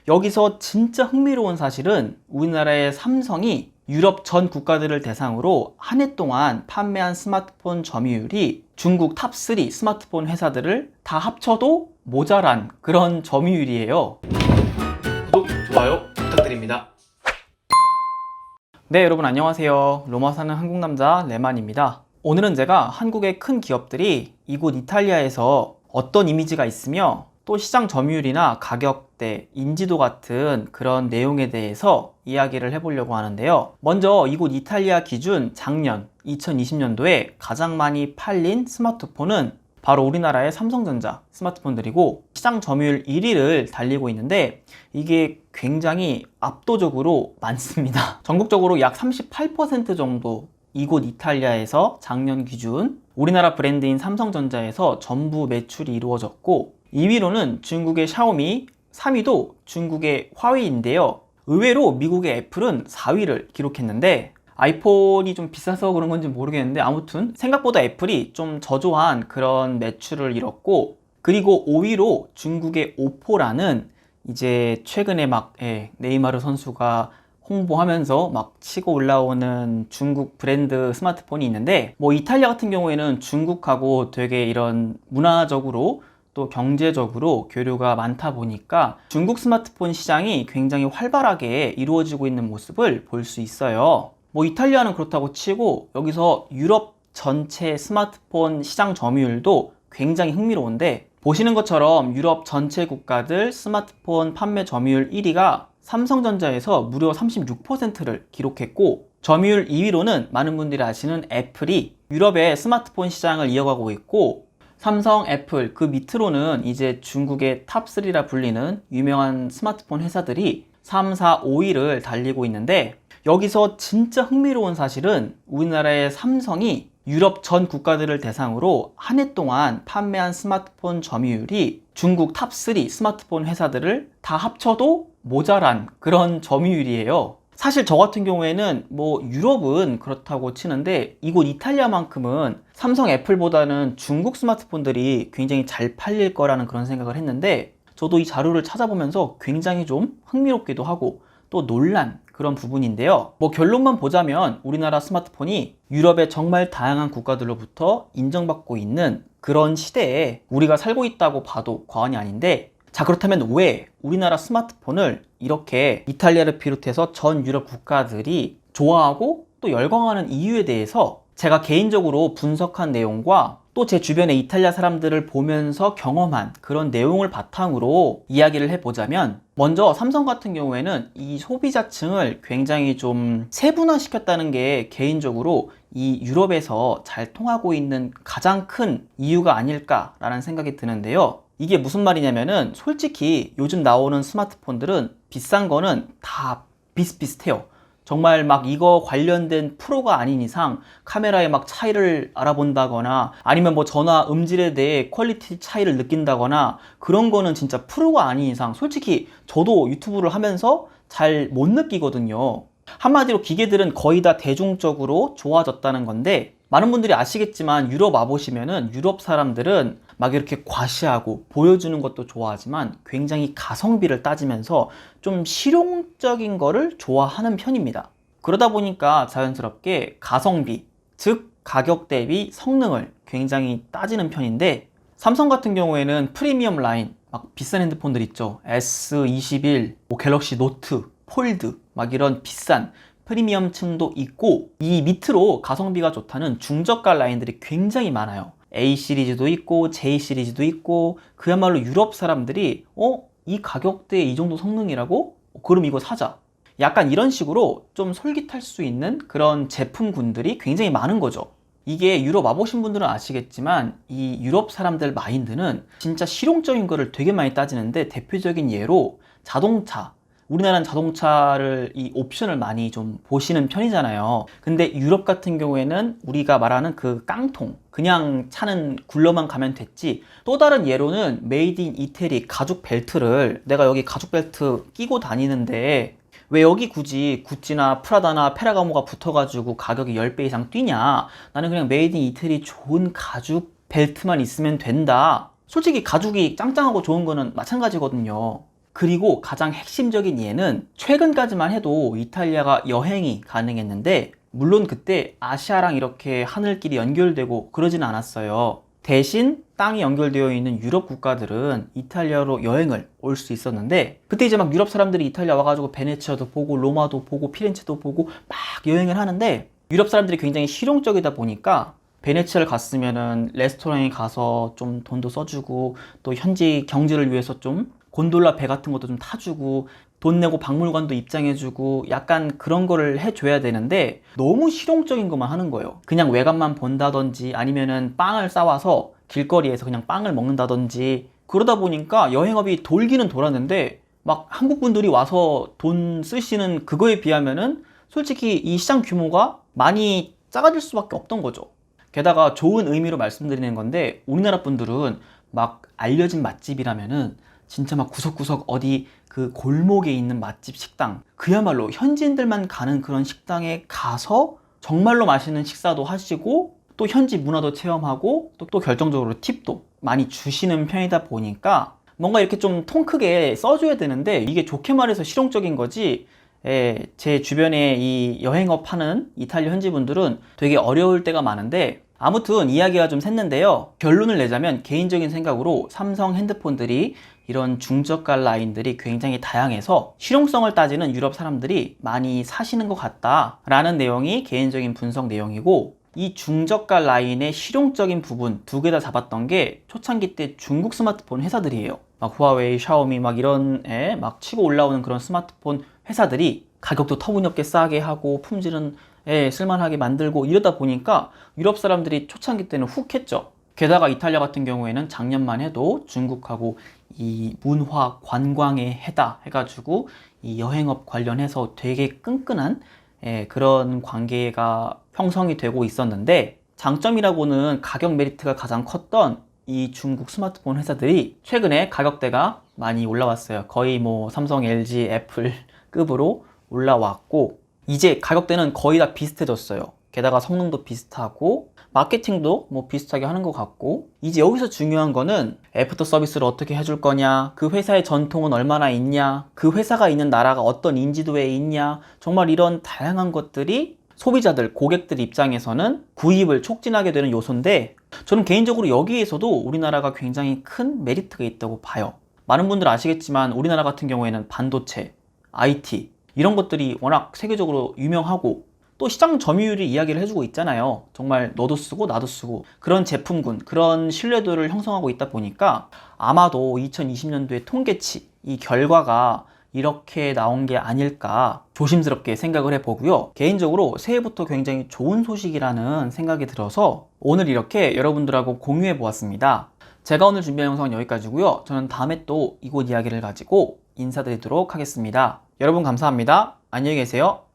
여기서 진짜 흥미로운 사실은 우리나라의 삼성이 유럽 전 국가들을 대상으로 한 해 동안 판매한 스마트폰 점유율이 중국 탑3 스마트폰 회사들을 다 합쳐도 모자란 그런 점유율이에요. 구독, 좋아요 부탁드립니다. 네, 여러분 안녕하세요. 로마 사는 한국 남자 레만입니다. 오늘은 제가 한국의 큰 기업들이 이곳 이탈리아에서 어떤 이미지가 있으며 또 시장 점유율이나 가격대, 인지도 같은 그런 내용에 대해서 이야기를 해보려고 하는데요. 먼저 이곳 이탈리아 기준 작년 2020년도에 가장 많이 팔린 스마트폰은 바로 우리나라의 삼성전자 스마트폰들이고 시장 점유율 1위를 달리고 있는데 이게 굉장히 압도적으로 많습니다. 전국적으로 약 38% 정도 이곳 이탈리아에서 작년 기준 우리나라 브랜드인 삼성전자에서 전부 매출이 이루어졌고 2위로는 중국의 샤오미, 3위도 중국의 화웨이인데요. 의외로 미국의 애플은 4위를 기록했는데 아이폰이 좀 비싸서 그런 건지 모르겠는데 아무튼 생각보다 애플이 좀 저조한 그런 매출을 이뤘고 그리고 5위로 중국의 오포라는 이제 최근에 막 네이마르 선수가 홍보하면서 막 치고 올라오는 중국 브랜드 스마트폰이 있는데 뭐 이탈리아 같은 경우에는 중국하고 되게 이런 문화적으로 또 경제적으로 교류가 많다 보니까 중국 스마트폰 시장이 굉장히 활발하게 이루어지고 있는 모습을 볼 수 있어요. 뭐 이탈리아는 그렇다고 치고 여기서 유럽 전체 스마트폰 시장 점유율도 굉장히 흥미로운데 보시는 것처럼 유럽 전체 국가들 스마트폰 판매 점유율 1위가 삼성전자에서 무려 36%를 기록했고 점유율 2위로는 많은 분들이 아시는 애플이 유럽의 스마트폰 시장을 이어가고 있고 삼성, 애플 그 밑으로는 이제 중국의 탑3라 불리는 유명한 스마트폰 회사들이 3, 4, 5위를 달리고 있는데 여기서 진짜 흥미로운 사실은 우리나라의 삼성이 유럽 전 국가들을 대상으로 한 해 동안 판매한 스마트폰 점유율이 중국 탑3 스마트폰 회사들을 다 합쳐도 모자란 그런 점유율이에요. 사실 저 같은 경우에는 뭐 유럽은 그렇다고 치는데 이곳 이탈리아만큼은 삼성, 애플보다는 중국 스마트폰들이 굉장히 잘 팔릴 거라는 그런 생각을 했는데 저도 이 자료를 찾아보면서 굉장히 좀 흥미롭기도 하고 또 놀란 그런 부분인데요. 뭐 결론만 보자면 우리나라 스마트폰이 유럽의 정말 다양한 국가들로부터 인정받고 있는 그런 시대에 우리가 살고 있다고 봐도 과언이 아닌데 자, 그렇다면 왜 우리나라 스마트폰을 이렇게 이탈리아를 비롯해서 전 유럽 국가들이 좋아하고 또 열광하는 이유에 대해서 제가 개인적으로 분석한 내용과 또 제 주변의 이탈리아 사람들을 보면서 경험한 그런 내용을 바탕으로 이야기를 해보자면 먼저 삼성 같은 경우에는 이 소비자층을 굉장히 좀 세분화시켰다는 게 개인적으로 이 유럽에서 잘 통하고 있는 가장 큰 이유가 아닐까라는 생각이 드는데요. 이게 무슨 말이냐면은 솔직히 요즘 나오는 스마트폰들은 비싼 거는 다 비슷비슷해요. 정말 막 이거 관련된 프로가 아닌 이상 카메라의 막 차이를 알아본다거나 아니면 뭐 전화 음질에 대해 퀄리티 차이를 느낀다거나 그런 거는 진짜 프로가 아닌 이상 솔직히 저도 유튜브를 하면서 잘 못 느끼거든요. 한마디로 기계들은 거의 다 대중적으로 좋아졌다는 건데 많은 분들이 아시겠지만 유럽 와보시면은 유럽 사람들은 막 이렇게 과시하고 보여주는 것도 좋아하지만 굉장히 가성비를 따지면서 좀 실용적인 거를 좋아하는 편입니다. 그러다 보니까 자연스럽게 가성비, 즉 가격 대비 성능을 굉장히 따지는 편인데 삼성 같은 경우에는 프리미엄 라인, 막 비싼 핸드폰들 있죠. S21, 뭐 갤럭시 노트, 폴드, 막 이런 비싼 프리미엄층도 있고 이 밑으로 가성비가 좋다는 중저가 라인들이 굉장히 많아요. A 시리즈도 있고 J 시리즈도 있고 그야말로 유럽 사람들이 이 가격대에 이 정도 성능이라고? 그럼 이거 사자. 약간 이런 식으로 좀 솔깃할 수 있는 그런 제품군들이 굉장히 많은 거죠. 이게 유럽 와보신 분들은 아시겠지만 이 유럽 사람들 마인드는 진짜 실용적인 거를 되게 많이 따지는데 대표적인 예로 자동차, 우리나라는 자동차를 이 옵션을 많이 좀 보시는 편이잖아요. 근데 유럽 같은 경우에는 우리가 말하는 그 깡통, 그냥 차는 굴러만 가면 됐지. 또 다른 예로는 메이드 인 이태리 가죽 벨트를 내가 여기 가죽 벨트 끼고 다니는데 왜 여기 굳이 구찌나 프라다나 페라가모가 붙어가지고 가격이 10배 이상 뛰냐? 나는 그냥 메이드 인 이태리 좋은 가죽 벨트만 있으면 된다. 솔직히 가죽이 짱짱하고 좋은 거는 마찬가지거든요. 그리고 가장 핵심적인 이해는 최근까지만 해도 이탈리아가 여행이 가능했는데 물론 그때 아시아랑 이렇게 하늘길이 연결되고 그러지는 않았어요. 대신 땅이 연결되어 있는 유럽 국가들은 이탈리아로 여행을 올 수 있었는데 그때 이제 막 유럽 사람들이 이탈리아 와가지고 베네치아도 보고 로마도 보고 피렌체도 보고 막 여행을 하는데 유럽 사람들이 굉장히 실용적이다 보니까 베네치아를 갔으면은 레스토랑에 가서 좀 돈도 써주고 또 현지 경제를 위해서 좀 곤돌라 배 같은 것도 좀 타주고 돈 내고 박물관도 입장해주고 약간 그런 거를 해줘야 되는데 너무 실용적인 것만 하는 거예요. 그냥 외관만 본다든지 아니면은 빵을 싸와서 길거리에서 그냥 빵을 먹는다든지 그러다 보니까 여행업이 돌기는 돌았는데 막 한국 분들이 와서 돈 쓰시는 그거에 비하면은 솔직히 이 시장 규모가 많이 작아질 수밖에 없던 거죠. 게다가 좋은 의미로 말씀드리는 건데 우리나라 분들은 막 알려진 맛집이라면은 진짜 막 구석구석 어디 그 골목에 있는 맛집 식당 그야말로 현지인들만 가는 그런 식당에 가서 정말로 맛있는 식사도 하시고 또 현지 문화도 체험하고 또 결정적으로 팁도 많이 주시는 편이다 보니까 뭔가 이렇게 좀 통 크게 써줘야 되는데 이게 좋게 말해서 실용적인 거지 제 주변에 이 여행업 하는 이탈리아 현지 분들은 되게 어려울 때가 많은데 아무튼 이야기가 좀 샜는데요. 결론을 내자면 개인적인 생각으로 삼성 핸드폰들이 이런 중저가 라인들이 굉장히 다양해서 실용성을 따지는 유럽 사람들이 많이 사시는 것 같다라는 내용이 개인적인 분석 내용이고 이 중저가 라인의 실용적인 부분 두 개 다 잡았던 게 초창기 때 중국 스마트폰 회사들이에요. 막 후아웨이, 샤오미 막 이런 막 치고 올라오는 그런 스마트폰 회사들이 가격도 터무니없게 싸게 하고 품질은 쓸만하게 만들고 이러다 보니까 유럽 사람들이 초창기 때는 훅 했죠. 게다가 이탈리아 같은 경우에는 작년만 해도 중국하고 이 문화 관광의 해다 해가지고 이 여행업 관련해서 되게 끈끈한 그런 관계가 형성이 되고 있었는데 장점이라고는 가격 메리트가 가장 컸던 이 중국 스마트폰 회사들이 최근에 가격대가 많이 올라왔어요. 거의 뭐 삼성, LG, 애플 급으로 올라왔고 이제 가격대는 거의 다 비슷해졌어요. 게다가 성능도 비슷하고 마케팅도 뭐 비슷하게 하는 것 같고 이제 여기서 중요한 거는 애프터 서비스를 어떻게 해줄 거냐, 그 회사의 전통은 얼마나 있냐, 그 회사가 있는 나라가 어떤 인지도에 있냐, 정말 이런 다양한 것들이 소비자들, 고객들 입장에서는 구입을 촉진하게 되는 요소인데 저는 개인적으로 여기에서도 우리나라가 굉장히 큰 메리트가 있다고 봐요. 많은 분들 아시겠지만 우리나라 같은 경우에는 반도체, IT 이런 것들이 워낙 세계적으로 유명하고 또 시장 점유율이 이야기를 해주고 있잖아요. 정말 너도 쓰고 나도 쓰고 그런 제품군, 그런 신뢰도를 형성하고 있다 보니까 아마도 2020년도의 통계치, 이 결과가 이렇게 나온 게 아닐까 조심스럽게 생각을 해보고요. 개인적으로 새해부터 굉장히 좋은 소식이라는 생각이 들어서 오늘 이렇게 여러분들하고 공유해 보았습니다. 제가 오늘 준비한 영상은 여기까지고요. 저는 다음에 또 이곳 이야기를 가지고 인사드리도록 하겠습니다. 여러분 감사합니다. 안녕히 계세요.